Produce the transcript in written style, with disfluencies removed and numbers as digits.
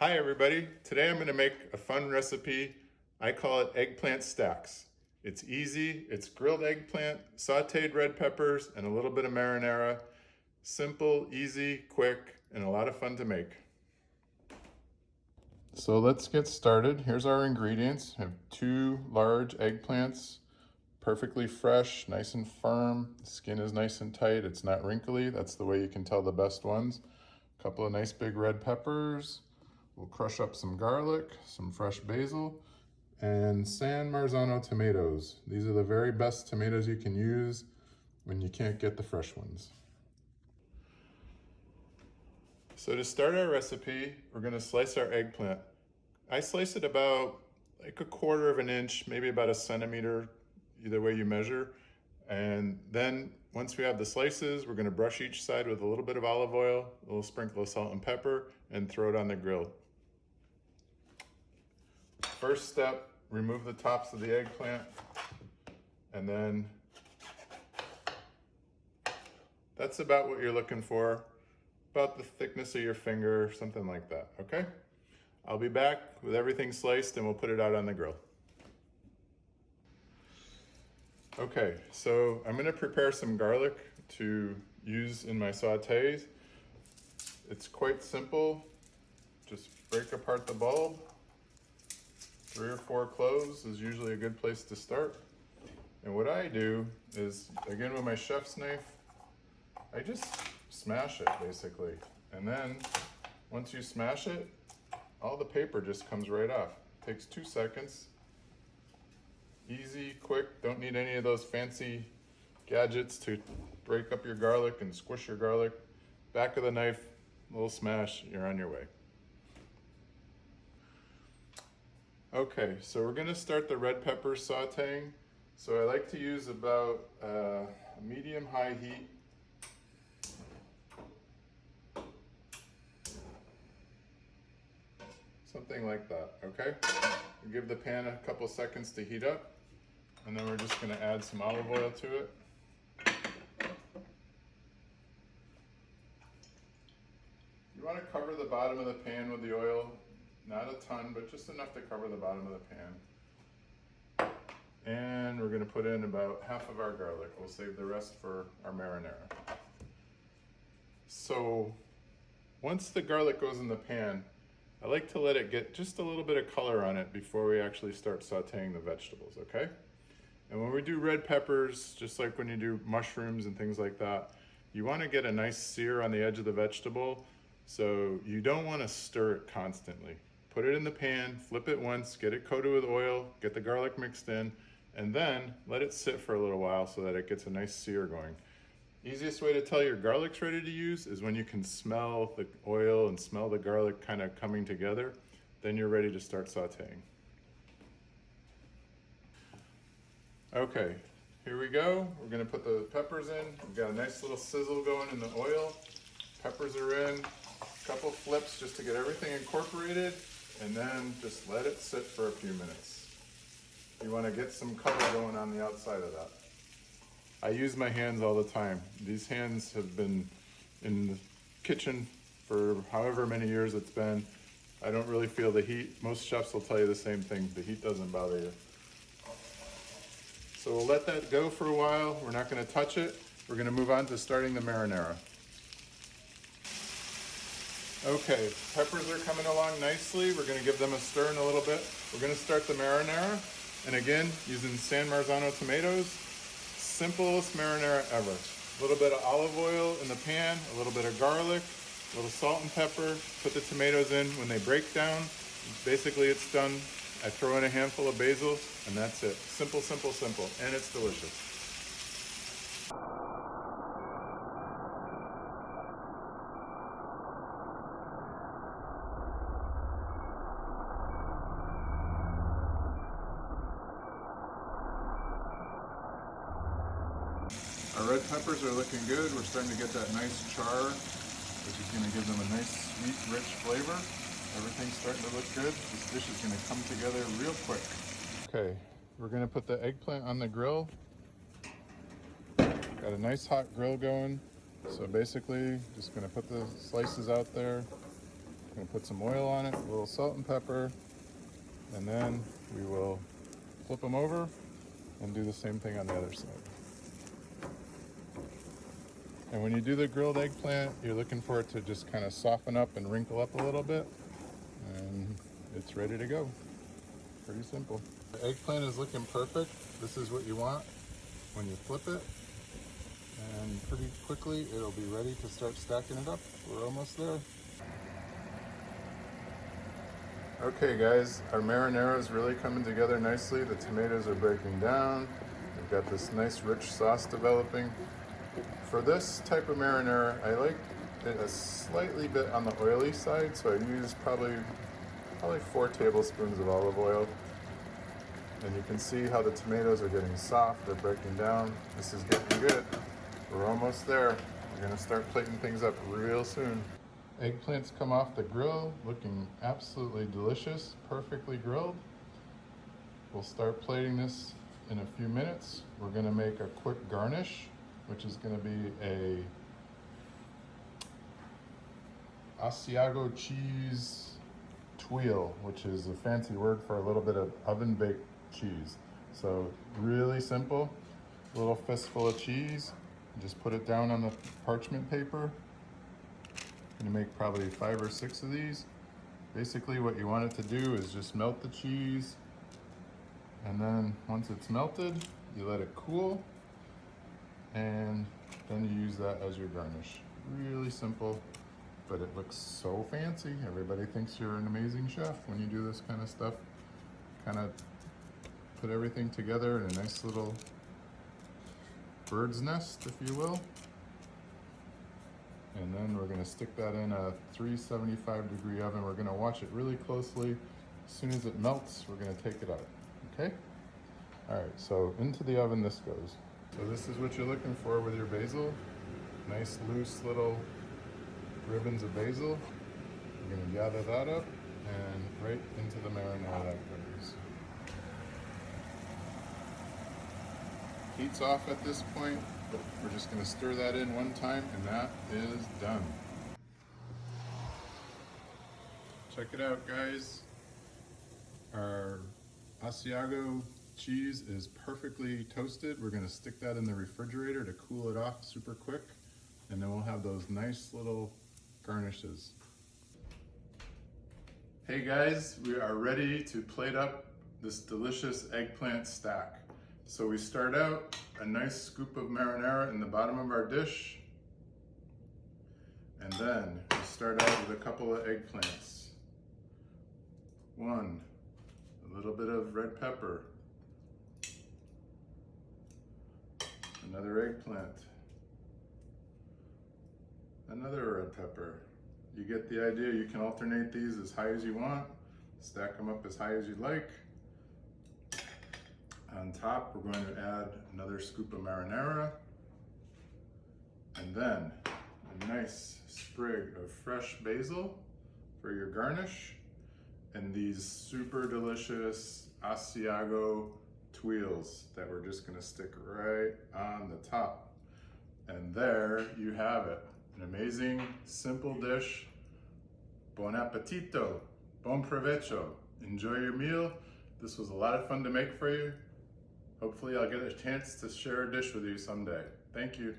Hi everybody, today I'm going to make a fun recipe. I call it eggplant stacks. It's easy, it's grilled eggplant, sauteed red peppers, and a little bit of marinara. Simple, easy, quick, and a lot of fun to make. So let's get started. Here's our ingredients. I have 2 large eggplants, perfectly fresh, nice and firm. The skin is nice and tight, it's not wrinkly. That's the way you can tell the best ones. A couple of nice big red peppers. We'll crush up some garlic, some fresh basil, and San Marzano tomatoes. These are the very best tomatoes you can use when you can't get the fresh ones. So to start our recipe, we're going to slice our eggplant. I slice it about like 1/4 of an inch, maybe about a centimeter, either way you measure. And then once we have the slices, we're going to brush each side with a little bit of olive oil, a little sprinkle of salt and pepper, and throw it on the grill. First step, remove the tops of the eggplant, and then that's about what you're looking for, about the thickness of your finger, something like that, okay? I'll be back with everything sliced and we'll put it out on the grill. Okay, so I'm gonna prepare some garlic to use in my sautés. It's quite simple. Just break apart the bulb. 3 or 4 cloves is usually a good place to start. And what I do is, again with my chef's knife, I just smash it basically. And then once you smash it, all the paper just comes right off. It takes 2 seconds. Easy, quick, don't need any of those fancy gadgets to break up your garlic and squish your garlic. Back of the knife, a little smash, you're on your way. Okay, so we're gonna start the red pepper sauteing. So I like to use about a medium-high heat. Something like that, okay? We give the pan a couple seconds to heat up, and then we're just gonna add some olive oil to it. You wanna cover the bottom of the pan with the oil. Not a ton, but just enough to cover the bottom of the pan. And we're gonna put in about half of our garlic. We'll save the rest for our marinara. So once the garlic goes in the pan, I like to let it get just a little bit of color on it before we actually start sauteing the vegetables, okay? And when we do red peppers, just like when you do mushrooms and things like that, you wanna get a nice sear on the edge of the vegetable, so you don't wanna stir it constantly. Put it in the pan, flip it once, get it coated with oil, get the garlic mixed in, and then let it sit for a little while so that it gets a nice sear going. Easiest way to tell your garlic's ready to use is when you can smell the oil and smell the garlic kind of coming together, then you're ready to start sauteing. Okay, here we go. We're gonna put the peppers in. We've got a nice little sizzle going in the oil. Peppers are in. A couple flips just to get everything incorporated, and then just let it sit for a few minutes. You want to get some color going on the outside of that. I use my hands all the time. These hands have been in the kitchen for however many years it's been. I don't really feel the heat. Most chefs will tell you the same thing. The heat doesn't bother you. So we'll let that go for a while. We're not going to touch it. We're going to move on to starting the marinara. Okay, peppers are coming along nicely. We're gonna give them a stir in a little bit. We're gonna start the marinara. And again, using San Marzano tomatoes. Simplest marinara ever. A little bit of olive oil in the pan, a little bit of garlic, a little salt and pepper. Put the tomatoes in. When they break down, basically it's done. I throw in a handful of basil, and that's it. Simple, simple, simple, and it's delicious. Our red peppers are looking good. We're starting to get that nice char, which is going to give them a nice, sweet, rich flavor. Everything's starting to look good. This dish is going to come together real quick. Okay, we're going to put the eggplant on the grill. Got a nice hot grill going. So basically, just going to put the slices out there. Gonna put some oil on it, a little salt and pepper, and then we will flip them over and do the same thing on the other side. And when you do the grilled eggplant, you're looking for it to just kind of soften up and wrinkle up a little bit, and it's ready to go. Pretty simple. The eggplant is looking perfect. This is what you want when you flip it, and pretty quickly it'll be ready to start stacking it up. We're almost there. Okay guys, our marinara is really coming together nicely. The tomatoes are breaking down. We've got this nice rich sauce developing. For this type of marinara, I like it a slightly bit on the oily side, so I use probably 4 tablespoons of olive oil. And you can see how the tomatoes are getting soft, they're breaking down. This is getting good. We're almost there. We're gonna start plating things up real soon. Eggplants come off the grill looking absolutely delicious, perfectly grilled. We'll start plating this in a few minutes. We're gonna make a quick garnish, which is gonna be a Asiago cheese tuile, which is a fancy word for a little bit of oven baked cheese. So really simple, a little fistful of cheese. Just put it down on the parchment paper. I'm gonna make probably 5 or 6 of these. Basically what you want it to do is just melt the cheese, and then once it's melted, you let it cool, and then you use that as your garnish. Really simple, but it looks so fancy. Everybody thinks you're an amazing chef when you do this kind of stuff. Kind of put everything together in a nice little bird's nest, if you will. And then we're gonna stick that in a 375-degree oven. We're gonna watch it really closely. As soon as it melts, we're gonna take it out, okay? All right, so into the oven this goes. So this is what you're looking for with your basil. Nice loose little ribbons of basil. You're gonna gather that up and right into the marinara that goes. Heat's off at this point. We're just gonna stir that in one time, and that is done. Check it out, guys. Our Asiago cheese is perfectly toasted. We're gonna stick that in the refrigerator to cool it off super quick, and then we'll have those nice little garnishes. Hey guys, we are ready to plate up this delicious eggplant stack. So we start out a nice scoop of marinara in the bottom of our dish, and then we start out with a couple of eggplants. One, a little bit of red pepper, another eggplant, another red pepper. You get the idea. You can alternate these as high as you want, stack them up as high as you like. On top, we're going to add another scoop of marinara, and then a nice sprig of fresh basil for your garnish, and these super delicious Asiago tuiles that we're just gonna stick right on the top. And there you have it, an amazing, simple dish. Buon appetito, buon provecho. Enjoy your meal. This was a lot of fun to make for you. Hopefully I'll get a chance to share a dish with you someday. Thank you.